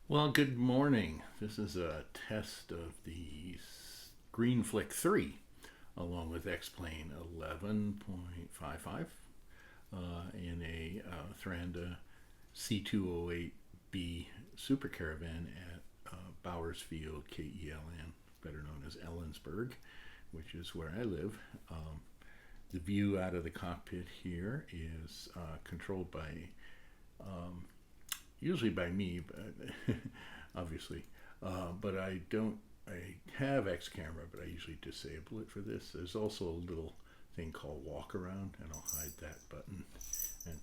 Well, good morning. This is a test of the Screenflick 3 along with X-Plane 11.55 in a Thranda C208B Super Caravan at Bowers Field, KELN, better known as Ellensburg, which is where I live. The view out of the cockpit here is controlled by usually by me, but obviously. But I have X camera, but I usually disable it for this. There's also a little thing called walk around, and I'll hide that button. And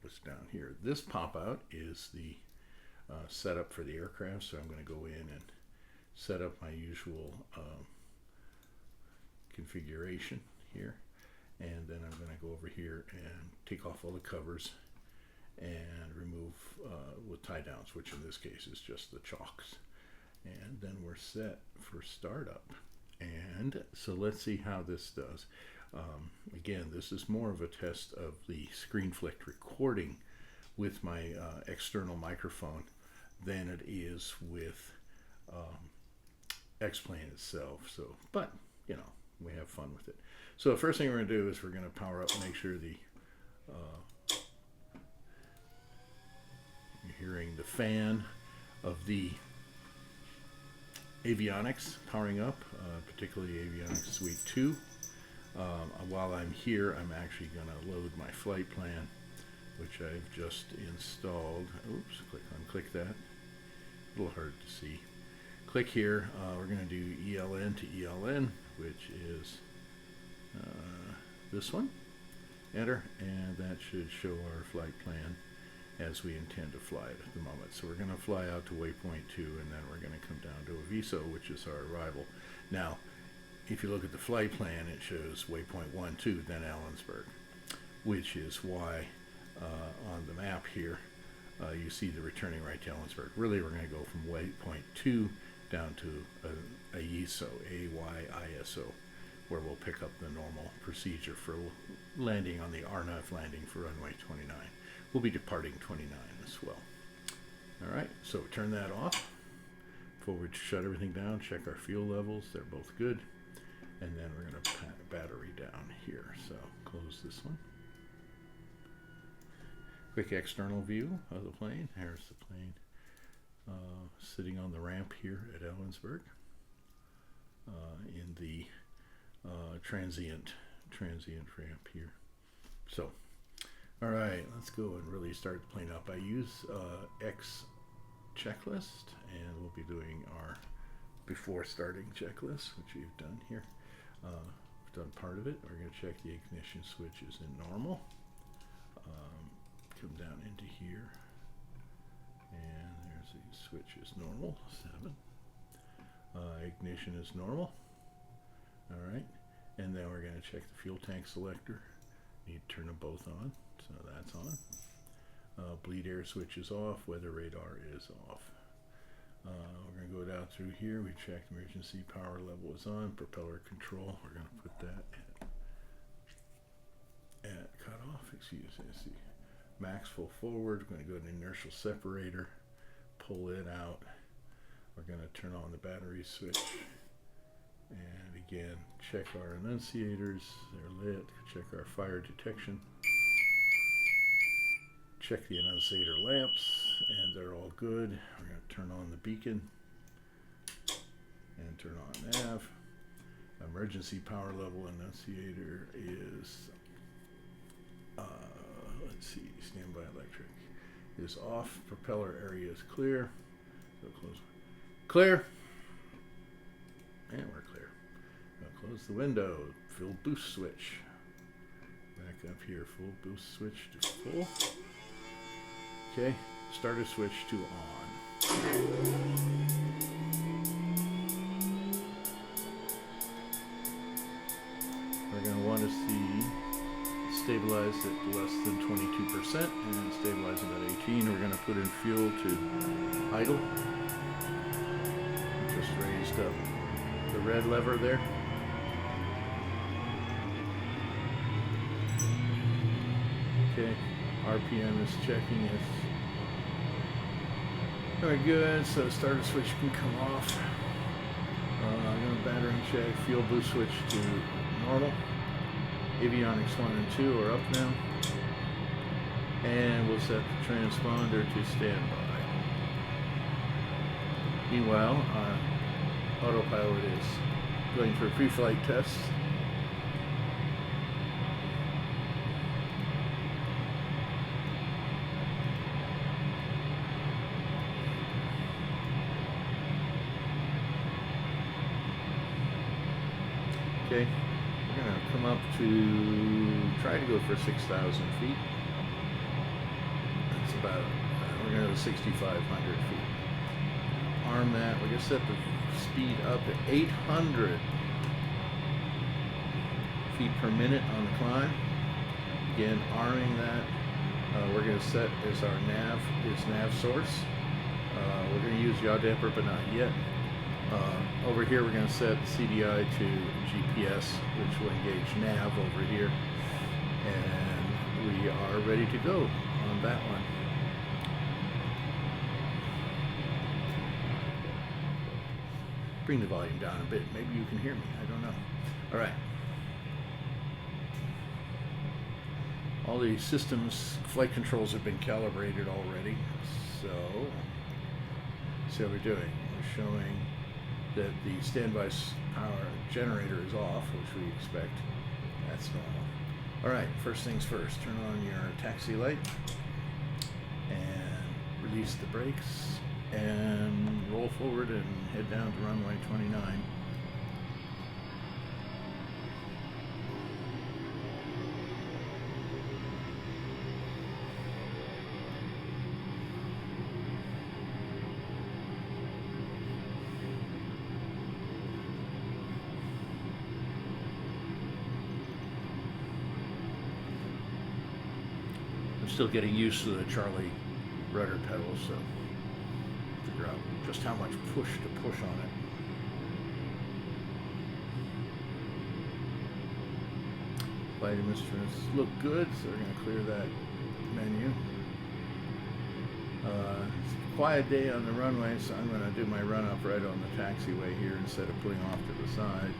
what's down here. This pop out is the setup for the aircraft, so I'm going to go in and set up my usual configuration here. And then I'm going to go over here and take off all the covers and remove with tie downs, which in this case is just the chocks. And then we're set for startup. And so let's see how this does. Again, this is more of a test of the Screenflick recording with my external microphone than it is with X-Plane itself. So, but you know, we have fun with it. So the first thing we're going to do is we're going to power up and make sure the you're hearing the fan of the avionics powering up, particularly Avionics Suite 2. While I'm here, I'm actually going to load my flight plan, which I've just installed. Oops, unclick that. A little hard to see. Click here. We're going to do ELN to ELN, which is this one. Enter, and that should show our flight plan as we intend to fly it at the moment. So we're going to fly out to waypoint 2, and then we're going to come down to Aviso, which is our arrival. Now, if you look at the flight plan, it shows waypoint 1, 2, then Ellensburg, which is why on the map here you see the returning right to Ellensburg. Really, we're going to go from waypoint 2 down to Ayiso, A-Y-I-S-O, where we'll pick up the normal procedure for landing on the RNAV landing for runway 29. We'll be departing 29 as well. All right, so turn that off. Before we shut everything down, check our fuel levels. They're both good. And then we're going to pat battery down here. So close this one. Quick external view of the plane. Here's the plane sitting on the ramp here at Ellensburg in the transient ramp here. So, all right, let's go and really start the plane up. I use X checklist, and we'll be doing our before starting checklist, which we've done here. We've done part of it. We're going to check the ignition switch is in normal. Come down into here, and there's the switch is normal, 7. Ignition is normal. All right, and then we're going to check the fuel tank selector. Need to turn them both on, so that's on. Bleed air switch is off, weather radar is off. We're going to go down through here. We checked emergency power level is on, propeller control. We're going to put that at cutoff, excuse me. Max full forward. We're going to go to inertial separator, pull it out. We're going to turn on the battery switch. And again, check our annunciators, they're lit. Check our fire detection. Check the annunciator lamps, and they're all good. We're going to turn on the beacon and turn on nav. Emergency power level annunciator is, let's see, standby electric is off. Propeller area is clear. So close. Clear. And we're clear. Now close the window. Full boost switch. Back up here. Full boost switch to full. Okay. Starter switch to on. We're going to want to see stabilize at less than 22% and stabilize at 18. We're going to put in fuel to idle. Just raised up the red lever there. Okay, RPM is checking its Very good, so starter switch can come off. I'm going to battery check, fuel boost switch to normal. Avionics 1 and 2 are up now. And we'll set the transponder to standby. Meanwhile, autopilot is going through pre-flight tests. Okay, we're going to come up to try to go for 6,000 feet. That's about, we're going to go 6,500 feet. Arm that, we're going to set the speed up to 800 feet per minute on the climb. Again, arming that, we're going to set as our nav source. We're going to use yaw damper, but not yet. Over here we're going to set CDI to GPS, which will engage nav over here, and we are ready to go on that one. Bring the volume down a bit, maybe you can hear me, I don't know. Alright. All the systems, flight controls have been calibrated already, so see how we're doing. We're showing that the standby power generator is off, which we expect. That's normal. Alright, first things first, turn on your taxi light and release the brakes and roll forward and head down to runway 29. I'm still getting used to the Charlie rudder pedal, so figure out just how much push to push on it. Flight instruments look good, so we're going to clear that menu. It's a quiet day on the runway, so I'm going to do my run up right on the taxiway here instead of pulling off to the side.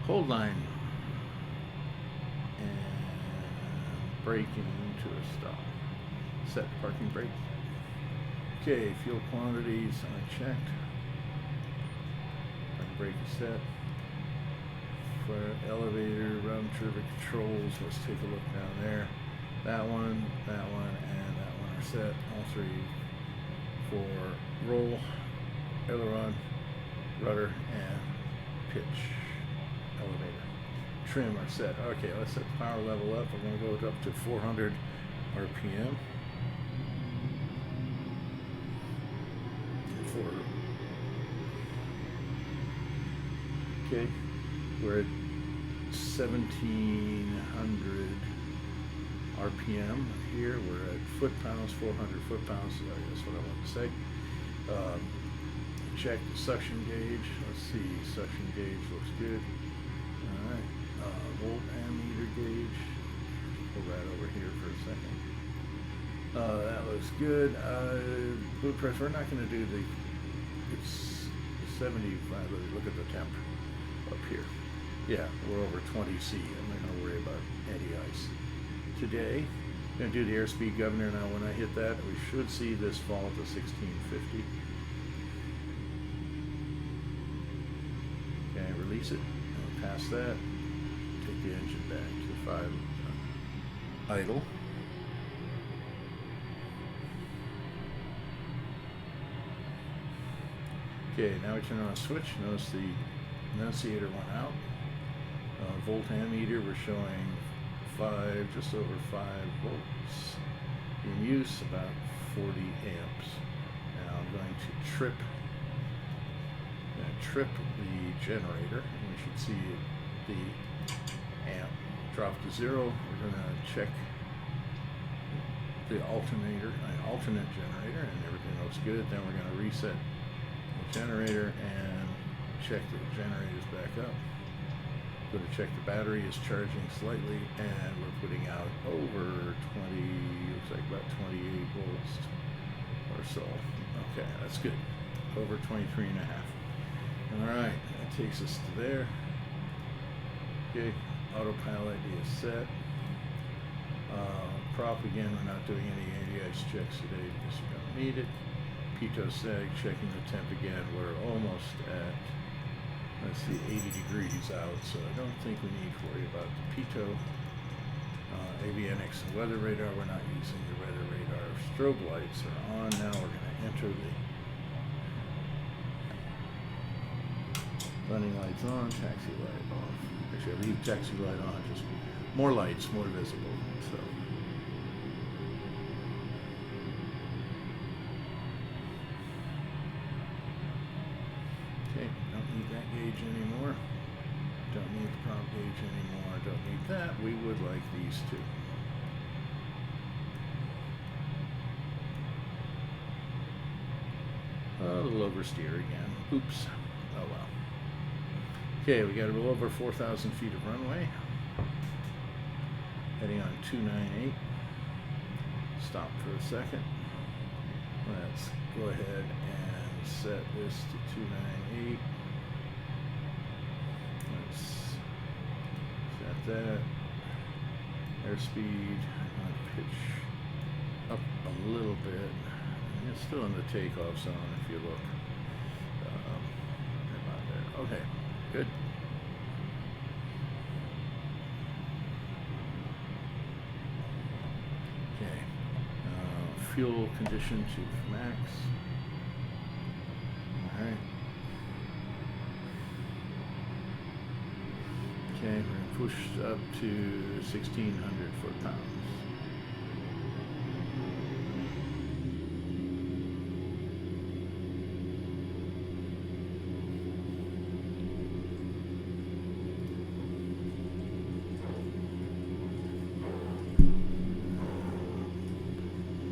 Hold line, and braking to a stop. Set parking brake. Okay, fuel quantities I checked. Parking brake is set. For elevator, round turbine controls, let's take a look down there. That one, and that one are set. All three for roll, aileron, rudder, and pitch. Elevator. Trim are set. Okay, let's set the power level up. We're going to go up to 400 RPM. Okay, we're at 1,700 RPM here. We're at foot-pounds, 400 foot-pounds. That's what I want to say. Check the suction gauge. Let's see, suction gauge looks good. Alright, volt ammeter gauge. Pull that over here for a second. That looks good. Boot pressure, we're not going to do it's 75. Look at the temp up here. Yeah, we're over 20 C. I'm not going to worry about anti-ice. Today, I'm going to do the airspeed governor. Now when I hit that, we should see this fall to 1650. Okay, release it. Past that, take the engine back to 5 idle. Okay, now we turn on a switch. Notice the annunciator went out. Volt ammeter, we're showing just over 5 volts. In use, about 40 amps. Now I'm going to trip the generator, and we should see the amp drop to 0. We're going to check the alternate generator, and everything looks good. Then we're going to reset the generator and check that the generator's back up. Go to check the battery is charging slightly, and we're putting out over 20, looks like about 28 volts or so. Okay, that's good. Over 23 and a half. All right, that takes us to there. Okay, autopilot is set. Prop again, we're not doing any anti-ice checks today because we don't need it. Pitot sag, checking the temp again. We're almost at, let's see, 80 degrees out, so I don't think we need to worry about the pitot. Avionics and weather radar, we're not using the weather radar. Strobe lights are on. Now we're going to enter the running lights on, taxi light off. Actually, I leave taxi light on, just more lights, more visible. So. Okay, don't need that gauge anymore. Don't need the prop gauge anymore. Don't need that. We would like these two. A little oversteer again. Oops. Oh well. Okay, we got a little over 4,000 feet of runway. Heading on 298. Stop for a second. Let's go ahead and set this to 298. Let's set that. Airspeed. Pitch up a little bit. It's still in the takeoff zone if you look. About there. Okay, good. Okay. Fuel condition to max. All right. Okay, we're going to push up to 1,600 foot-pounds.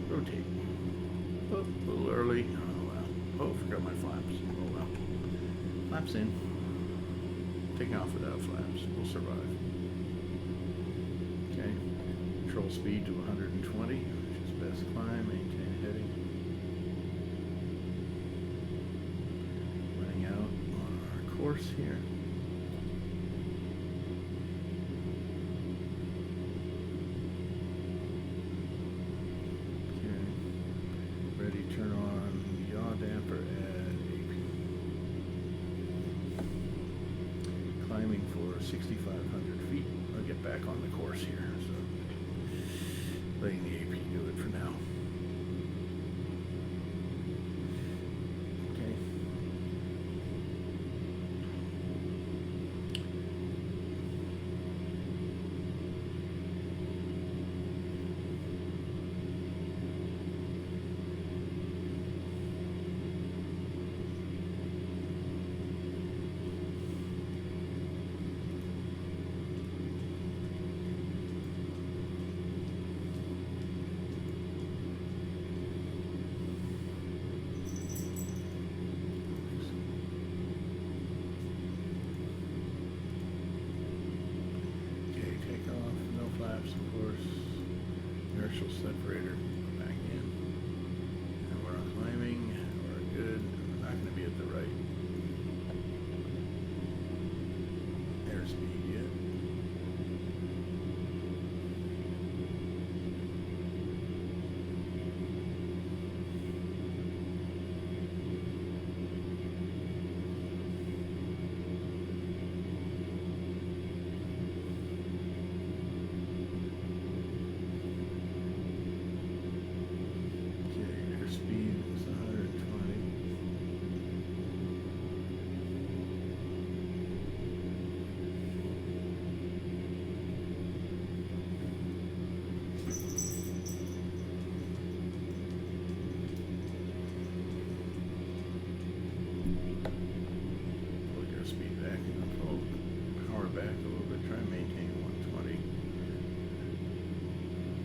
Rotate. Oh, a little early. Oh, well. Oh, forgot my flaps. Oh, well. Flaps in. Taking off without flaps. We'll survive. Okay. Control speed to 120, which is best climb. Maintain heading. Running out on our course here. Turn on yaw damper at AP. Climbing for 6,500 feet. I'll get back on the course here, so letting the AP do it for now. Okay. Of course, inertial separator back in, and we're on climbing, and we're good. We're not going to be at the right airspeed yet.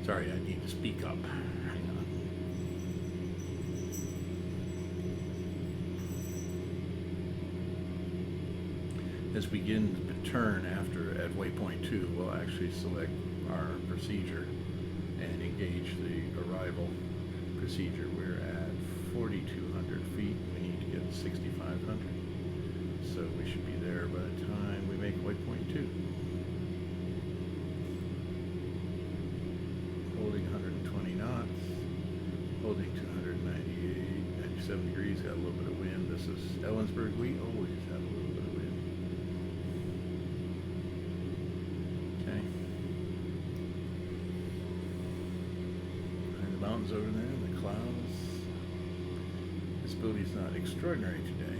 Sorry, I need to speak up. Hang on. As we begin to turn after at waypoint 2, we'll actually select our procedure and engage the arrival procedure. We're at 4,200 feet. We need to get 6,500. So we should be there by the time we make waypoint 2. Holding 120 knots, holding to 198, 97 degrees, got a little bit of wind. This is Ellensburg. We always have a little bit of wind. Okay. And the mountains over there, and the clouds. Visibility's not extraordinary today.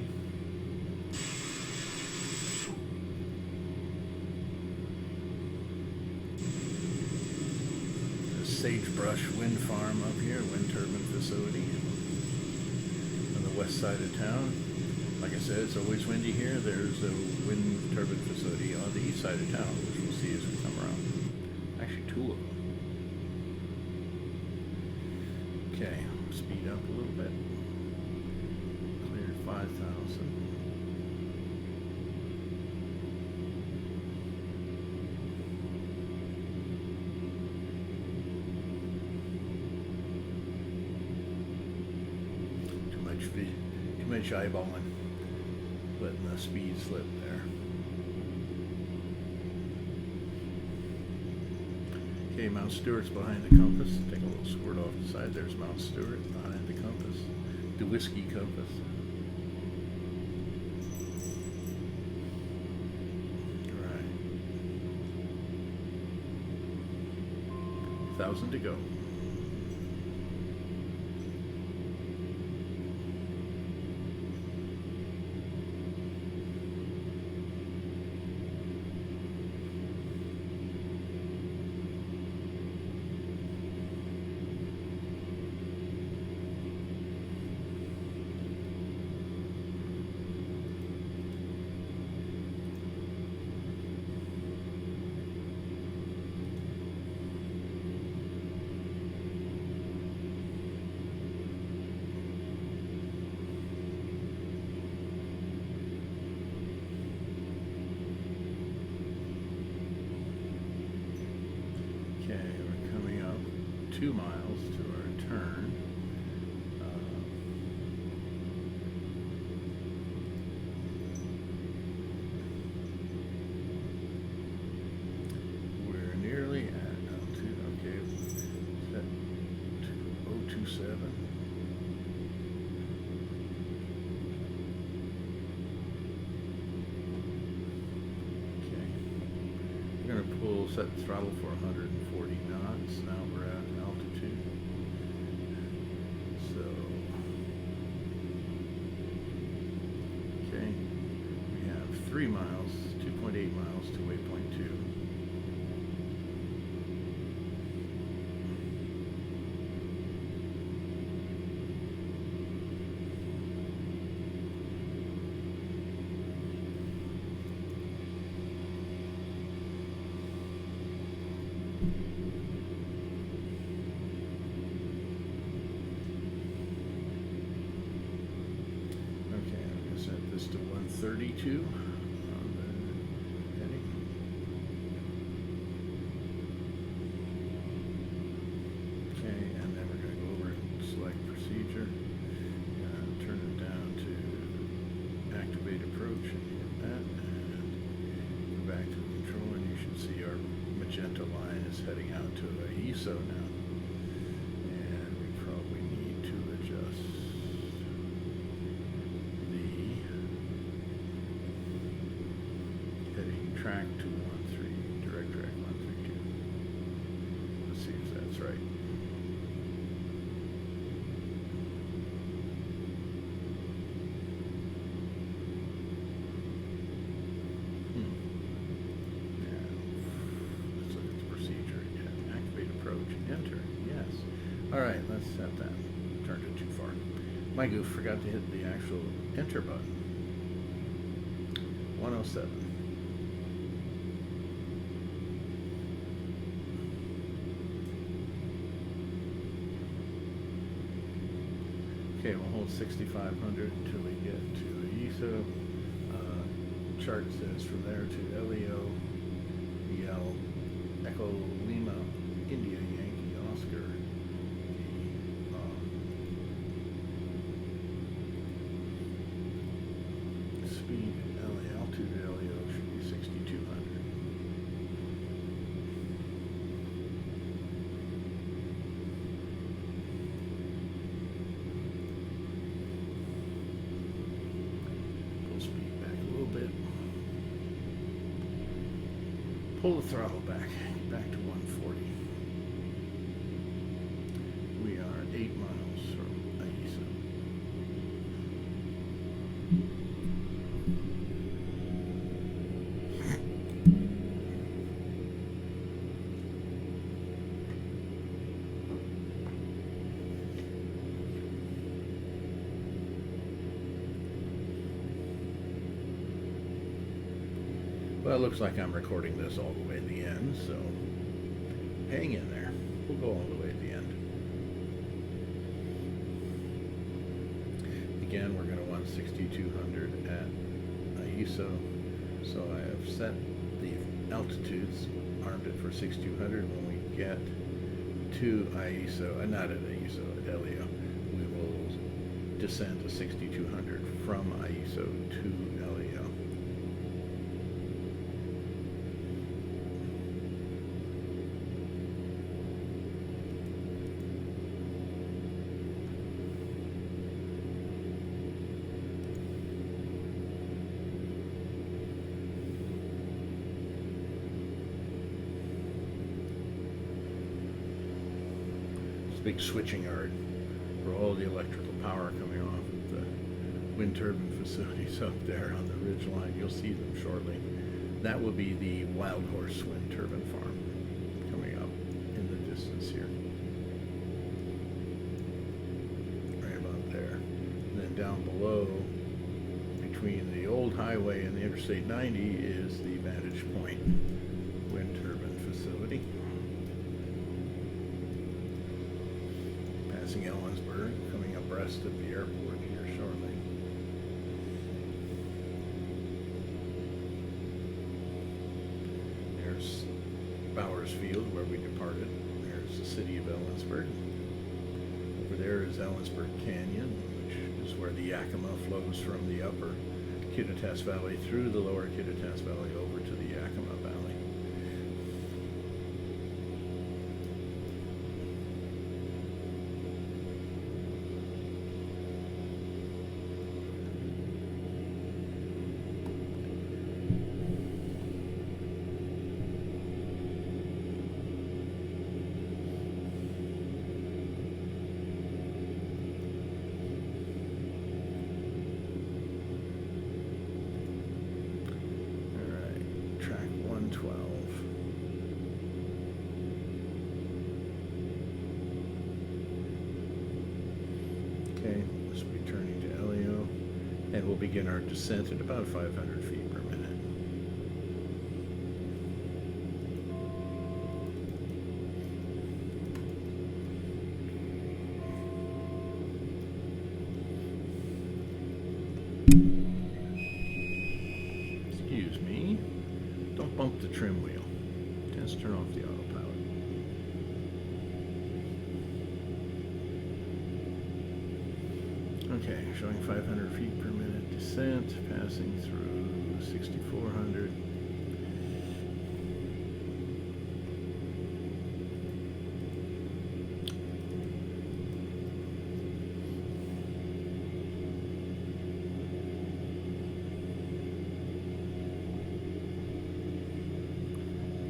Sagebrush wind farm up here, wind turbine facility on the west side of town. Like I said, it's always windy here. There's a wind turbine facility on the east side of town, which we'll see as we come around. Actually, 2 of them. Okay, speed up a little bit. Cleared 5,000. Too much eyeballing, letting the speed slip there. Okay, Mount Stewart's behind the compass. Take a little squirt off the side. There's Mount Stewart behind the compass. The whiskey compass. All right. 1,000 to go. Okay, we're coming up 2 miles to our turn. We're nearly at altitude. Okay, set 027. We're going to set the throttle for 140 knots. Now we're at altitude. So, okay, we have 3 miles, 2.8 miles to waypoint 2. Set this to 132 on the heading. Okay, and then we're going to go over and select procedure. Turn it down to activate approach and hit that, and go back to the control, and you should see our magenta line is heading out to a ESO now. And we probably need to adjust track 213, direct track 132. Let's see if that's right. Yeah. Let's look at the procedure again. Activate approach, enter, yes. Alright, let's set that. Turned it too far. My goof, forgot to hit the actual enter button. 107. Okay, we'll hold 6,500 until we get to the ESO. Chart says from there to LEO Echo Lima India Yankee Oscar. Speed LA, altitude LEO should be 6,200. Pull speed back a little bit. Pull the throttle back to 140. We are 8 miles from Aiso. Well, it looks like I'm recording this all the way to the end, so hang in there. We'll go all the way to the end. Again, we're going to want 6,200 at Aiso, so I have set the altitudes, armed it for 6,200. When we get to Aiso, not at Aiso, at Elio, we will descend to 6,200 from Aiso to Elio. Big switching yard for all the electrical power coming off of the wind turbine facilities up there on the ridge line. You'll see them shortly. That will be the Wild Horse wind turbine farm coming up in the distance here. Right about there. And then down below, between the old highway and the Interstate 90, is the Vantage Point wind turbine facility. Passing Ellensburg, coming abreast of the airport here shortly. There's Bowers Field where we departed. There's the city of Ellensburg. Over there is Ellensburg Canyon, which is where the Yakima flows from the upper Kittitas Valley through the lower Kittitas Valley over to the Yakima Valley. Okay, let's be turning to Elio, and we'll begin our descent at about 500 feet per minute. Excuse me, don't bump the trim wheel. Let's turn off the autopilot. Okay, showing 500 feet per minute descent, passing through 6,400.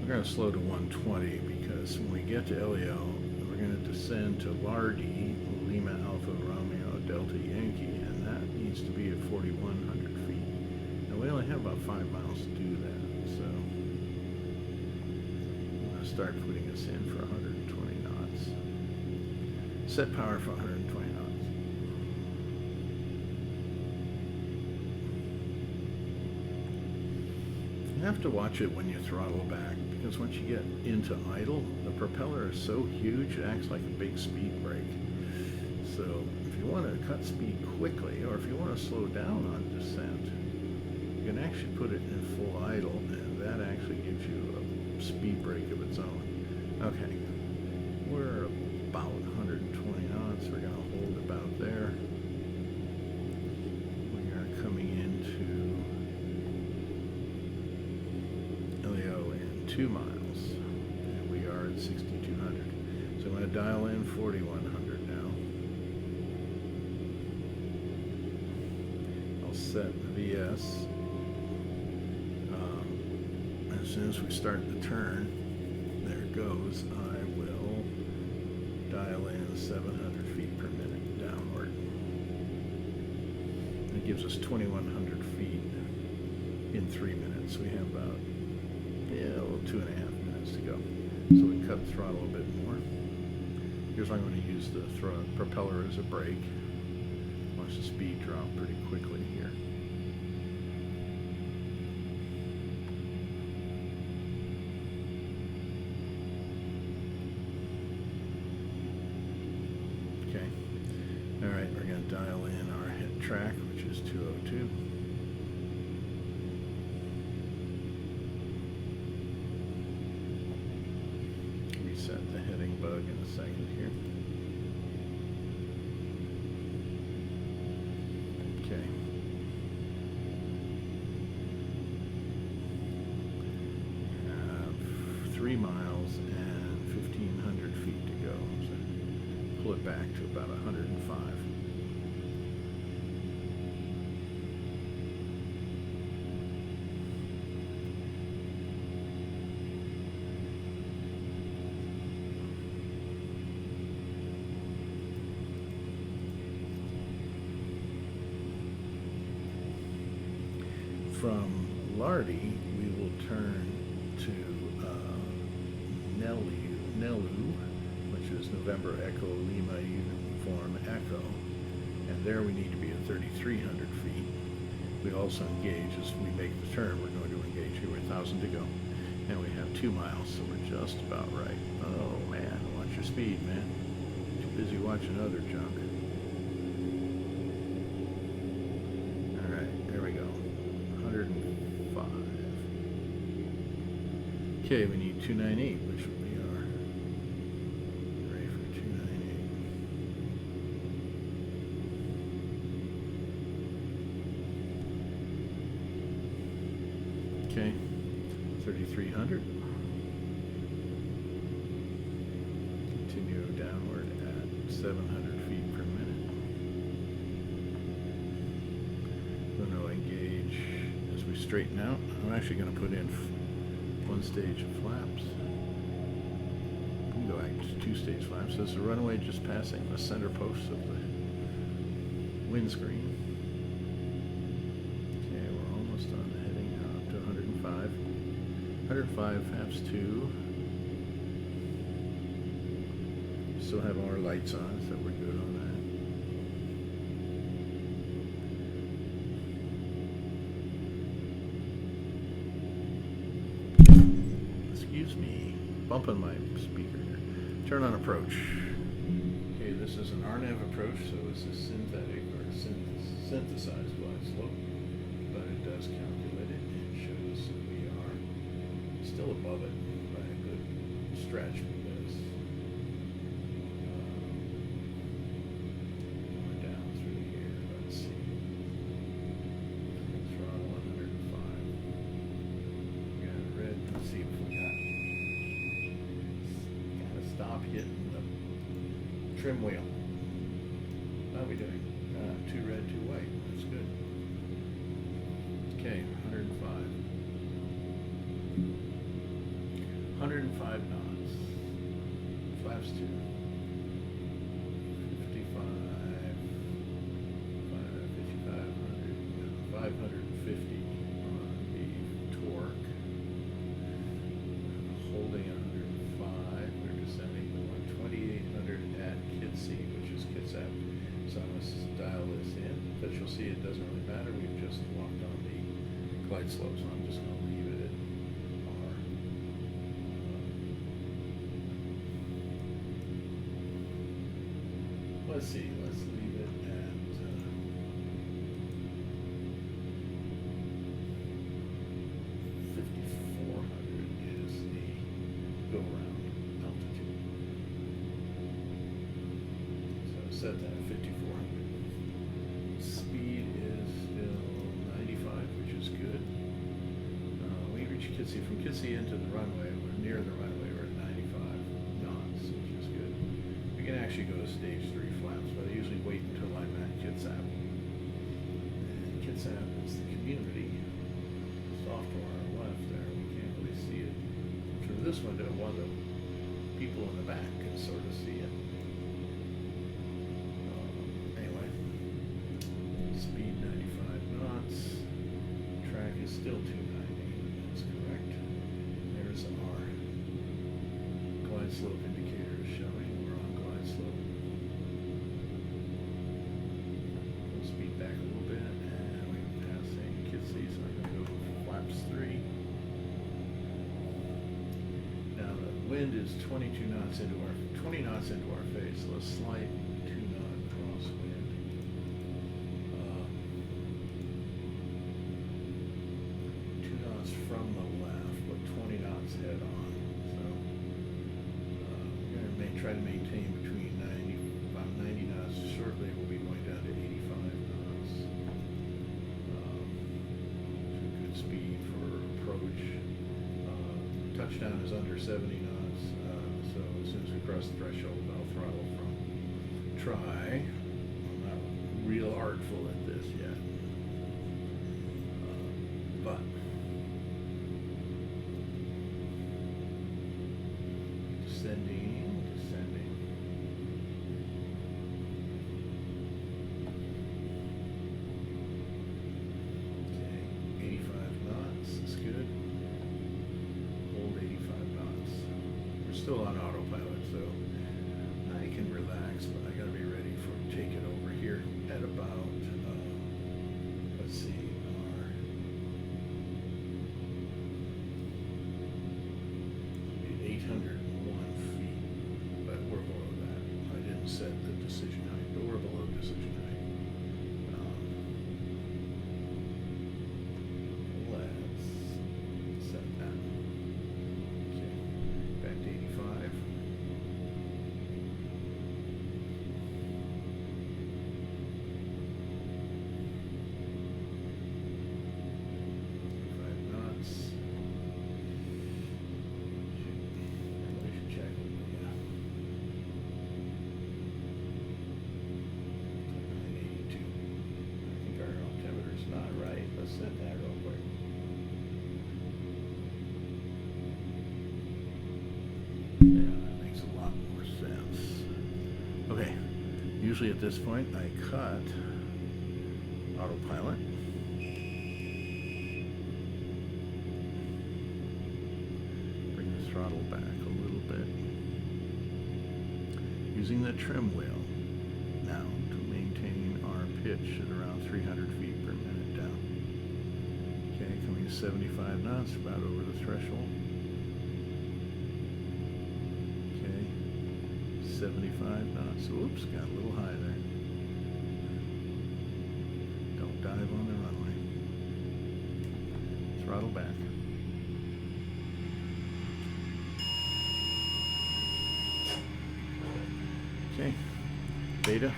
We're going to slow to 120 because when we get to Elio, we're going to descend to Lardy, Lima Alpha Romeo Delta Yankee, and that needs to be at 4,100 feet. And we only have about 5 miles to do that, so I'm going to start putting us in for 120 knots. Set power for 120 knots. You have to watch it when you throttle back, because once you get into idle, the propeller is so huge it acts like a big speed brake. So if you want to cut speed quickly, or if you want to slow down on descent, you can actually put it in full idle, and that actually gives you a speed brake of its own. Okay, we're about 120 knots. We're going to hold about there. We are coming into LEO in 2 miles, and we are at 6,200. So I'm going to dial in 4,100 now. I'll set the VS. As soon as we start the turn, there it goes, I will dial in 700 feet per minute downward. It gives us 2,100 feet in 3 minutes. We have about, yeah, a little 2.5 minutes to go. So we cut the throttle a bit more. Here's why I'm going to use the propeller as a brake. Watch the speed drop pretty quickly here. Alright, we're going to dial in our head track, which is 202. Reset the heading bug in a second here. Okay. We have 3 miles and 1,500 feet to go. So pull it back to about 105. From Lardy, we will turn to Nelu, which is November Echo Lima Uniform Echo, and there we need to be at 3,300 feet. We also engage as we make the turn. We're going to engage here with 1,000 to go, and we have 2 miles, so we're just about right. Oh man, watch your speed, man. Too busy watching other junk. All right, there we go. 105. Okay, we need 298, which would be our ready for 298. Okay, 3,300. Continue downward at 700 feet per minute. Going to engage as we straighten out. I'm actually going to put in 1 stage of flaps. We can go back to 2 stage flaps. There's the runway just passing the center post of the windscreen. Okay, we're almost on the heading now up to 105. 105 flaps 2. Still have our lights on, so we're good on that. Excuse me, bumping my speaker here. Turn on approach. Okay, this is an RNAV approach, so it's a synthetic or synthesized glide slope, but it does calculate it and shows that we are still above it by a good stretch because going down through here. Let's see. Throttle 105. We got red. Let's see if we got. Gotta stop hitting the trim wheel. How are we doing? 2 red, 2 white. That's good. Okay, 105. 105 knots. Flaps 2. 55. 550 on the torque. Holding 105. We're descending to 2,800 at KITC, which is KITSAP. So I'm going to dial this in, but you'll see it doesn't really matter. We've just walked on the glide slope, so I'm just going to leave it at R. Let's see, let's leave it at 5,400 is the set that at 5400. Speed is still 95, which is good. We reach Kitsy. From Kitsy into the runway, we're near the runway, we're at 95 knots, which is good. We can actually go to stage 3 flaps, but I usually wait until I'm at Kitsap. And Kitsap is the community. It's off to our left there. We can't really see it. Through this window, one of the people in the back can sort of see it. Anyway, speed 95 knots. Track is still 290. That's correct. There's our glide slope indicator is showing. We're on glide slope. We'll speed back a little bit, and we're passing Kitsy, so I'm going to go flaps 3. Now the wind is 20 knots into our face, so a slight 2-knot crosswind. 2 knots from the left, but 20 knots head on. So we're going to try to maintain between about 90 knots. Shortly we'll be going down to 85 knots. Good speed for approach. Touchdown is under 70 knots, so as soon as we cross the threshold, I'll throttle from try. I'm not real artful at this yet, but descending. Okay, 85 knots is good. Hold 85 knots. We're still on autopilot, so I can relax, but I gotta be ready for take it over here at about, let's see, our 801 feet, but we're below that. I didn't set the decision height, but we're below decision height. Let's set that. Okay, back to 85. Set that real quick. Yeah, that makes a lot more sense. Okay, usually at this point I cut autopilot. Bring the throttle back a little bit. Using the trim wheel now to maintain our pitch at around 300 feet per minute down. Okay, coming to 75 knots, about over the threshold. Okay, 75 knots. Oops, got a little high there. Don't dive on the runway. Throttle back. Okay, beta.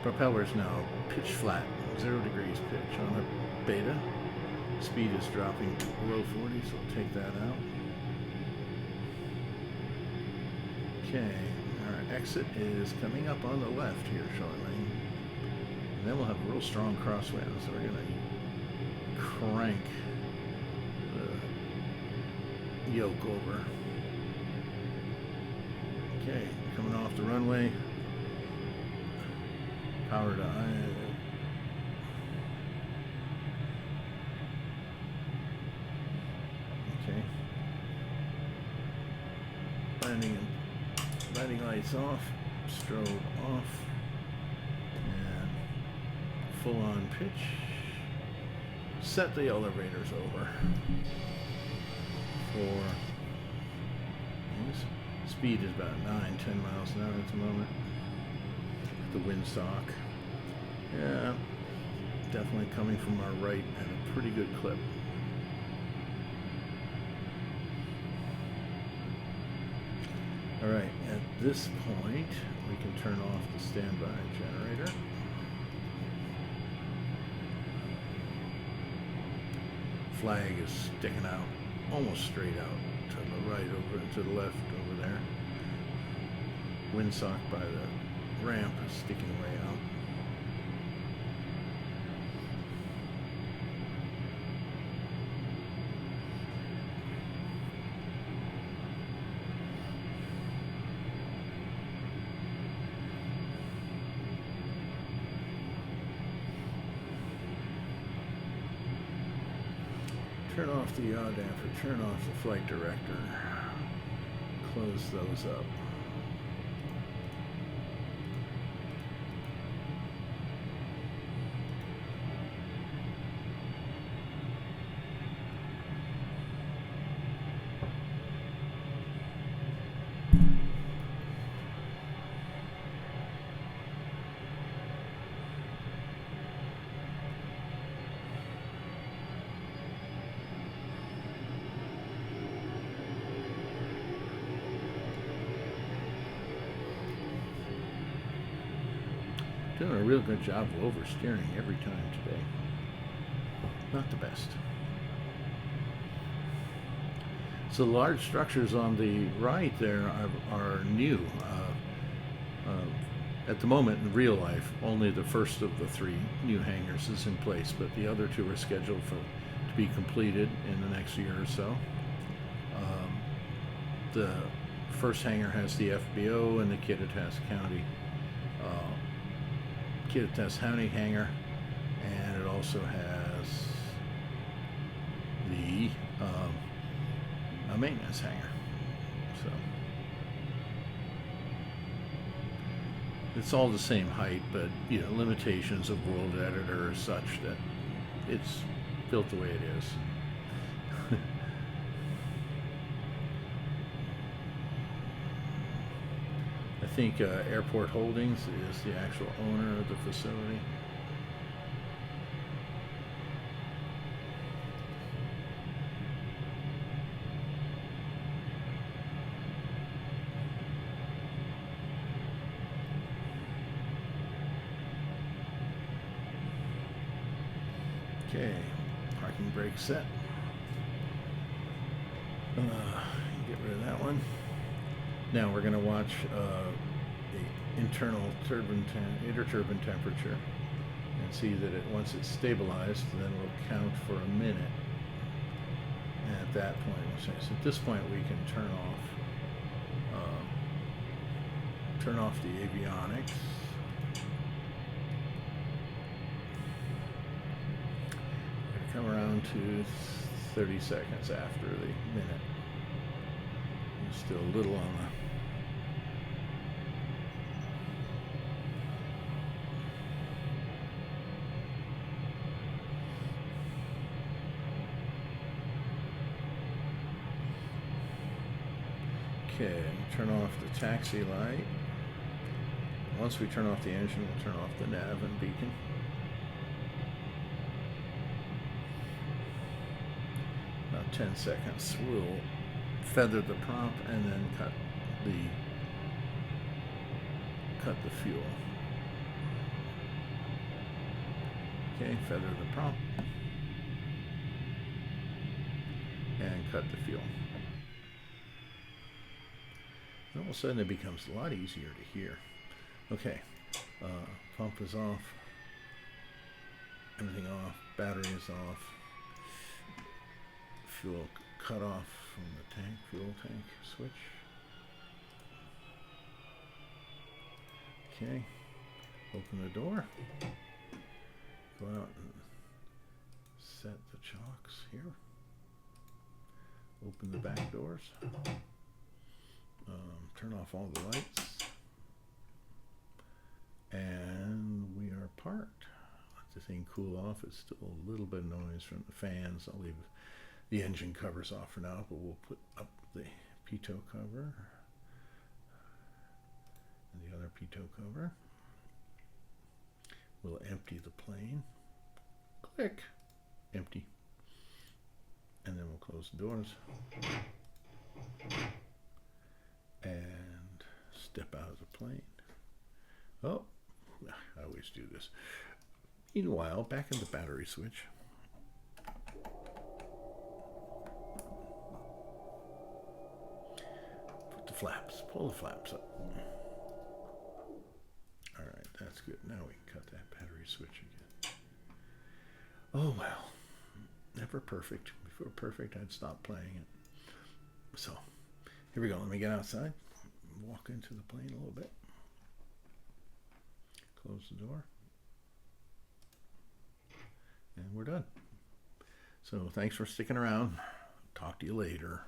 Propellers now pitch flat, 0 degrees pitch on the beta. Speed is dropping below 40, so we'll take that out. Okay, our exit is coming up on the left here shortly. And then we'll have a real strong crosswind, so we're going to crank the yoke over. Okay, coming off the runway. Power to okay. Landing lights off, strobe off, and full on pitch. Set the elevators over for speed is about 9-10 miles an hour at the moment. The windsock, yeah, definitely coming from our right at a pretty good clip. All right, at this point, we can turn off the standby generator. Flag is sticking out, almost straight out to the right over and to the left over there. Windsock by the ramp is sticking way out. Turn off the yaw damper, turn off the flight director, close those up. Doing a real good job of oversteering every time today. Not the best. So the large structures on the right there are new. At the moment in real life, only the first of the 3 new hangars is in place, but the other 2 are scheduled to be completed in the next year or so. The first hangar has the FBO and the Kittitas County hangar, and it also has the a maintenance hangar. So it's all the same height, but you know, limitations of World Editor are such that it's built the way it is. I think Airport Holdings is the actual owner of the facility. Okay, parking brake set. Get rid of that one. Now we're going to watch the internal interturbine temperature and see that once it's stabilized, then we'll count for a minute. And at that point, so at this point, we can turn off the avionics. Come around to 30 seconds after the minute. It's still a little on the... Okay, turn off the taxi light. Once we turn off the engine, we'll turn off the nav and beacon. About 10 seconds. We'll feather the prop and then cut the fuel. Okay, feather the prop and cut the fuel. And all of a sudden it becomes a lot easier to hear. Okay, pump is off, everything off, battery is off, fuel cut off from the tank, fuel tank switch. Okay, open the door, go out and set the chocks here, open the back doors, turn off all the lights, and we are parked. Let the thing cool off. It's still a little bit of noise from the fans. I'll leave the engine covers off for now, but we'll put up the pitot cover and the other pitot cover. We'll empty the plane. Click. Empty. And then we'll close the doors. And step out of the plane. Oh, I always do this. Meanwhile, back in the battery switch. Put the flaps, pull the flaps up. All right, that's good. Now we can cut that battery switch again. Oh well, never perfect. If it were perfect, I'd stop playing it. So, here we go. Let me get outside, walk into the plane a little bit. Close the door. And we're done. So thanks for sticking around. Talk to you later.